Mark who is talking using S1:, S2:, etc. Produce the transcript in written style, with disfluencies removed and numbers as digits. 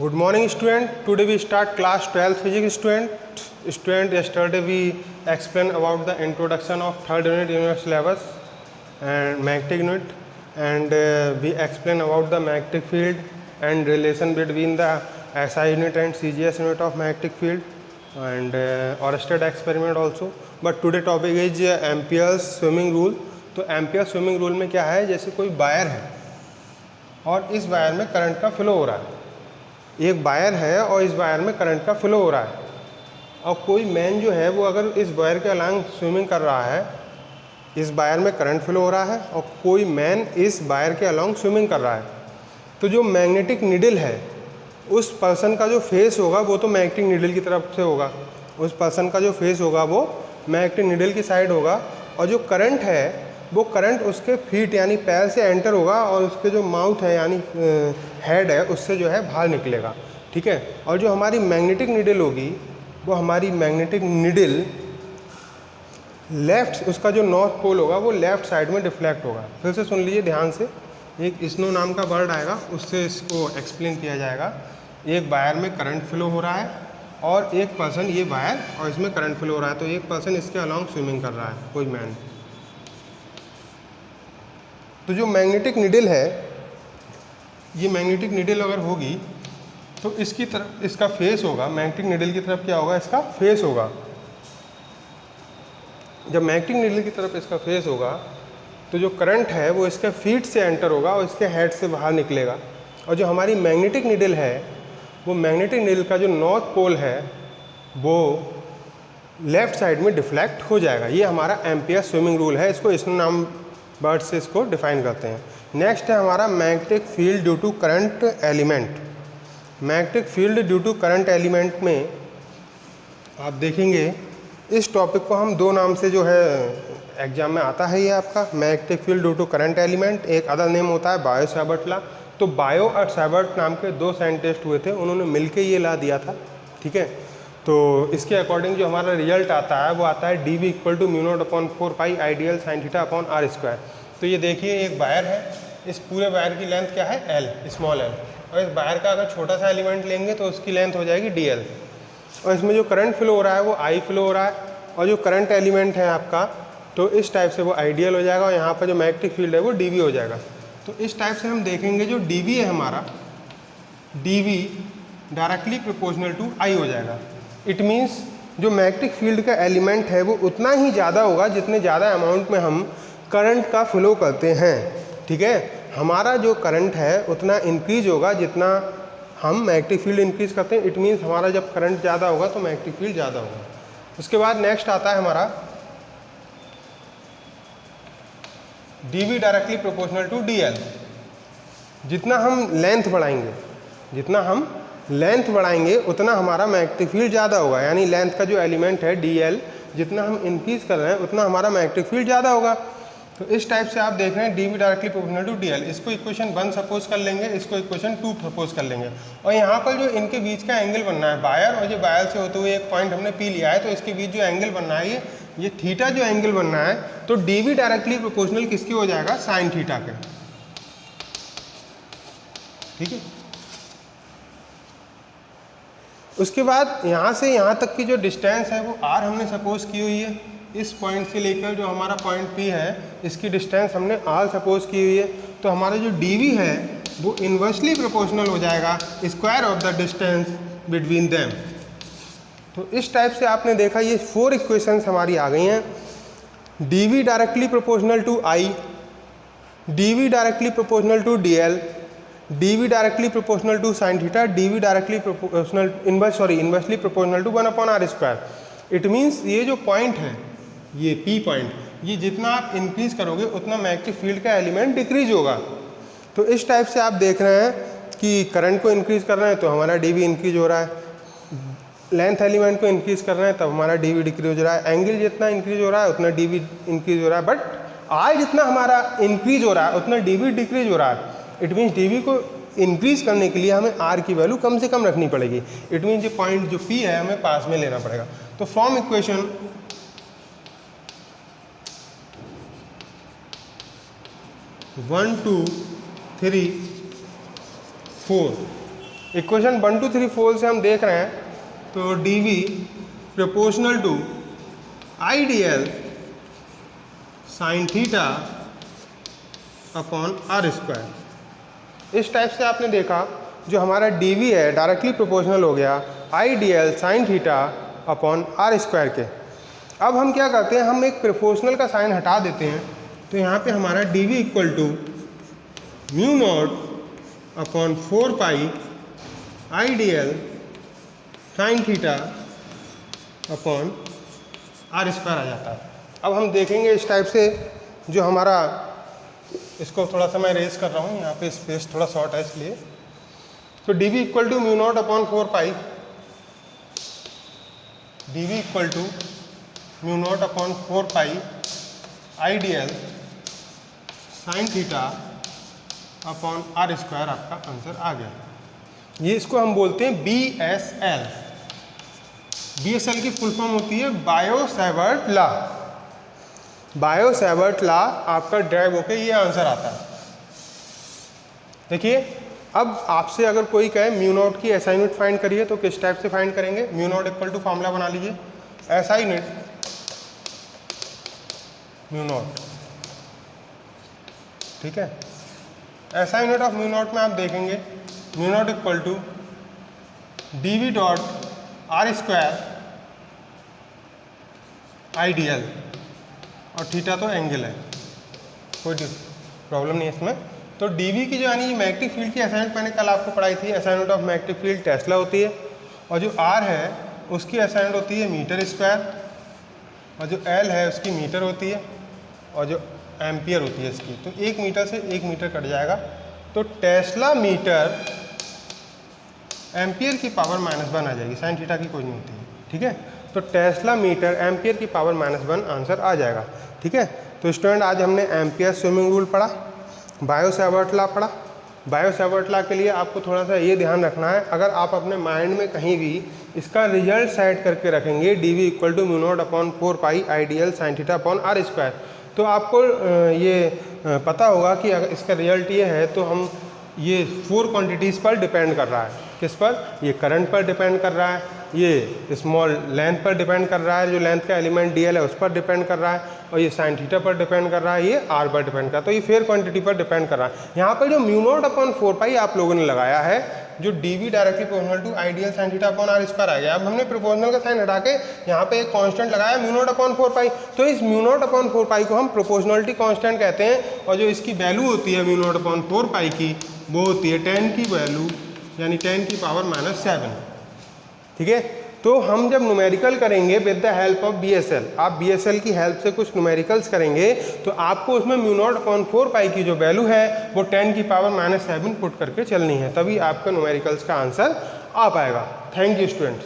S1: Good morning student. Today we start class 12 physics student. Yesterday we explained about the introduction of third unit universe levels and magnetic unit, and we explained about the magnetic field and relation between the SI unit and CGS unit of magnetic field, and Oersted experiment also. But today topic is Ampere's swimming rule. तो ampere swimming rule में क्या है, जैसे कोई wire है और इस wire में करंट का फ्लो हो रहा है, एक वायर है और इस वायर में करंट का फ्लो हो रहा है, और कोई मैन जो है वो अगर इस वायर के अलॉन्ग स्विमिंग कर रहा है, इस वायर में करंट फ्लो हो रहा है और कोई मैन इस वायर के अलॉन्ग स्विमिंग कर रहा है, तो जो मैग्नेटिक नीडल है उस पर्सन का जो फेस होगा वो तो मैग्नेटिक नीडल की तरफ से होगा, उस पर्सन का जो फेस होगा वो मैग्नेटिक नीडल की साइड होगा, और जो करंट है वो करंट उसके फीट यानी पैर से एंटर होगा और उसके जो माउथ है यानी हेड है उससे जो है बाहर निकलेगा, ठीक है। और जो हमारी मैग्नेटिक नीडल होगी वो हमारी मैग्नेटिक नीडल लेफ़्ट, उसका जो नॉर्थ पोल होगा वो लेफ़्ट साइड में डिफ्लेक्ट होगा। फिर से सुन लीजिए ध्यान से, एक स्नो नाम का वर्ड आएगा उससे इसको एक्सप्लेन किया जाएगा। एक वायर में करंट फ्लो हो रहा है और एक पर्सन, ये वायर और इसमें करंट फ्लो हो रहा है, तो एक पर्सन इसके अलॉन्ग स्विमिंग कर रहा है, कोई मैन। तो जो मैग्नेटिक नीडल है, ये मैग्नेटिक नीडल अगर होगी तो इसकी तरफ इसका फेस होगा, मैग्नेटिक नीडल की तरफ क्या होगा, इसका फेस होगा। जब मैग्नेटिक नीडल की तरफ इसका फेस होगा तो जो करंट है वो इसके फीट से एंटर होगा और इसके हेड से बाहर निकलेगा, और जो हमारी मैग्नेटिक नीडल है वो मैग्नेटिक नीडल का जो नॉर्थ पोल है वो लेफ़्ट साइड में डिफ्लेक्ट हो जाएगा। ये हमारा एम्पियर स्विमिंग रूल है, इसको इस नाम वर्ड से इसको डिफाइन करते हैं। नेक्स्ट है हमारा magnetic field due to current element. Magnetic field due to current element में आप देखेंगे इस टॉपिक को हम दो नाम से जो है एग्जाम में आता है, ये आपका magnetic field due to current element, एक अदर नेम होता है बायो सावर्ट लॉ। तो बायो और सावर्ट नाम के दो साइंटिस्ट हुए थे, उन्होंने मिलके ये लॉ दिया था, ठीक है। तो इसके अकॉर्डिंग जो हमारा रिजल्ट आता है वो आता है dV = μ0/4 pi ideal sine theta upon r square. तो ये देखिए एक वायर है, इस पूरे वायर की लेंथ क्या है, L, स्मॉल l, और इस वायर का अगर छोटा सा एलिमेंट लेंगे तो उसकी लेंथ हो जाएगी dl, और इसमें जो करंट फ्लो हो रहा है वो I फ्लो हो रहा है, और जो करंट एलिमेंट है आपका तो इस टाइप से वो आइडियल हो जाएगा, और यहाँ पर जो मैग्नेटिक फील्ड है वो dV हो जाएगा। तो इस टाइप से हम देखेंगे जो dV है हमारा, dV directly proportional to I हो जाएगा। इट मीन्स जो मैग्नेटिक फील्ड का एलिमेंट है वो उतना ही ज़्यादा होगा जितने ज़्यादा अमाउंट में हम करंट का फ्लो करते हैं, ठीक है। हमारा जो करंट है उतना इंक्रीज होगा जितना हम मैग्नेटिक फील्ड इंक्रीज करते हैं। इट मीन्स हमारा जब करंट ज़्यादा होगा तो मैग्नेटिक फील्ड ज़्यादा होगा। उसके बाद नेक्स्ट आता है हमारा dV directly proportional to dl। जितना हम लेंथ बढ़ाएंगे उतना हमारा मैग्नेटिक फील्ड ज़्यादा होगा, यानी लेंथ का जो एलिमेंट है dl जितना हम इंक्रीज कर रहे हैं उतना हमारा मैग्नेटिक फील्ड ज़्यादा होगा। तो इस टाइप से आप देख रहे हैं dV directly proportional to dl। इसको इक्वेशन 1 सपोज कर लेंगे, इसको इक्वेशन 2 सपोज कर लेंगे, और यहाँ पर जो इनके बीच का एंगल बनना है, वायर और ये वायर से होते हुए एक पॉइंट हमने P लिया है, तो इसके बीच जो एंगल बनना है ये थीटा जो एंगल बनना है, तो dV डायरेक्टली प्रोपोर्शनल किसकी हो जाएगा, साइन थीटा के, ठीक है। उसके बाद यहाँ से यहाँ तक की जो डिस्टेंस है वो r हमने सपोज की हुई है, इस पॉइंट से लेकर जो हमारा पॉइंट P है इसकी डिस्टेंस हमने r सपोज की हुई है। तो हमारा जो dV है वो इन्वर्सली प्रोपोर्शनल हो जाएगा square of the distance between them. तो इस टाइप से आपने देखा ये 4 इक्वेशंस हमारी आ गई हैं। dV directly proportional to I, dV directly proportional to dl, dV directly proportional to sine theta, dV directly proportional inversely proportional to 1/r square. It means ये जो पॉइंट है, ये P पॉइंट, ये जितना आप इंक्रीज करोगे उतना मैग्नेटिक फील्ड का एलिमेंट डिक्रीज होगा। तो इस टाइप से आप देख रहे हैं कि करंट को इंक्रीज कर रहे हैं तो हमारा dV इंक्रीज हो रहा है, लेंथ एलिमेंट को इंक्रीज कर रहे हैं तब हमारा dV डिक्रीज हो रहा है, एंगल जितना इंक्रीज हो रहा है उतना dV इंक्रीज हो रहा है, बट I जितना हमारा इंक्रीज हो रहा है उतना dV डिक्रीज हो रहा है। इट मीन्स dV को इंक्रीज करने के लिए हमें r की वैल्यू कम से कम रखनी पड़ेगी। इट मीन्स ये पॉइंट जो P है हमें पास में लेना पड़ेगा। तो फ्रॉम इक्वेशन 1 2 3 4 इक्वेशन 1 2 3 4 से हम देख रहे हैं, तो D V proportional to I D L sine theta upon are square. इस टाइप से आपने देखा जो हमारा डी वी है डायरेक्टली प्रोपोर्शनल हो गया I D L sine theta upon are square के। अब हम क्या करते हैं, हम एक प्रोपोर्शनल का साइन हटा देते हैं, तो यहाँ पे हमारा D we equal to mu not upon 4 pi I D L sine theta upon are square आ जाता है। अब हम देखेंगे इस टाइप से जो हमारा, इसको थोड़ा सा मैं रेस कर रहा हूँ, यहाँ पे स्पेस थोड़ा शॉर्ट है इसलिए। तो D we equal to mu not upon 4 pi, D we equal to mu not upon 4 pi I D L sine theta upon are square, आपका आंसर आ गया। ये इसको हम बोलते हैं B S L. B S L की full form होती है बायो-सैवर्ट लॉ। बायो-सैवर्ट लॉ आपका ड्राइव होकर ये आंसर आता है। देखिए, अब आपसे अगर कोई कहे म्यू नॉट की एसआई यूनिट फाइंड करिए, तो किस टाइप से फाइंड करेंगे? Mu nought equal to formula बना लीजिए, एसआई यूनिट म्यू नॉट, ठीक है। SI unit of mu nought में आप देखेंगे mu nought equal to D V dot R square I D L, और थीटा तो एंगल है, कोई प्रॉब्लम नहीं है इसमें। तो डीवी की जो यानी मैग्नेटिक फील्ड की असाइनमेंट मैंने कल आपको पढ़ाई थी, assignment of magnetic field Tesla होती है, और जो आर है उसकी असाइनमेंट होती है मीटर स्क्वायर, और जो एल है उसकी मीटर होती है, और जो एम्पियर होती है इसकी, तो 1 मीटर से 1 मीटर कट जाएगा। तो टेस्ला मीटर एम्पियर की पावर -1 आ जाएगी, साइन थीटा की कोई नहीं होती है, ठीक है। तो टेस्ला मीटर एम्पियर की पावर -1 आंसर आ जाएगा, ठीक है। तो स्टूडेंट, आज हमने एम्पियर स्विमिंग रूल पढ़ा, बायो-सैवर्ट लॉ पढ़ा। बायो-सैवर्ट लॉ के लिए आपको थोड़ा सा ये ध्यान रखना है, अगर आप अपने माइंड में कहीं भी इसका रिजल्ट सेट करके रखेंगे D we equal to mu not upon 4 pi I D L sine theta upon are square, तो आपको ये पता होगा कि अगर इसका रिजल्ट ये है तो हम ये 4 क्वांटिटीज़ पर डिपेंड कर रहा है। किस पर? ये करंट पर डिपेंड कर रहा है, ये स्मॉल लेंथ पर डिपेंड कर रहा है, जो लेंथ का एलिमेंट डी एल है उस पर डिपेंड कर रहा है, और ये साइन थीटा पर डिपेंड कर रहा है, ये आर पर डिपेंड कर रहा है, तो ये 4 क्वांटिटी पर डिपेंड कर रहा है। यहाँ पर जो म्यू नॉट अपॉन 4 पाई आप लोगों ने लगाया है, जो d v directly proportional to ideal sine theta upon are square आ गया। अब हमने प्रोपोर्शनल का साइन हटा के यहाँ पे एक कांस्टेंट लगाया म्यू नॉट अपॉन 4 पाई, तो इस म्यू नॉट अपॉन 4 पाई को हम प्रोपोर्शनलिटी कांस्टेंट कहते हैं, और जो इसकी वैल्यू होती है म्यू नॉट अपॉन 4 पाई की, वो होती है 10 की वैल्यू, यानी 10 की पावर -7, ठीक है। तो हम जब न्यूमेरिकल करेंगे with the help of BSL, आप BSL की हेल्प से कुछ न्यूमेरिकल्स करेंगे, तो आपको उसमें म्यू नॉट अपॉन 4 पाई की जो वैल्यू है वो 10 की पावर -7 पुट करके चलनी है, तभी आपका न्यूमेरिकल्स का आंसर आ पाएगा। Thank you students.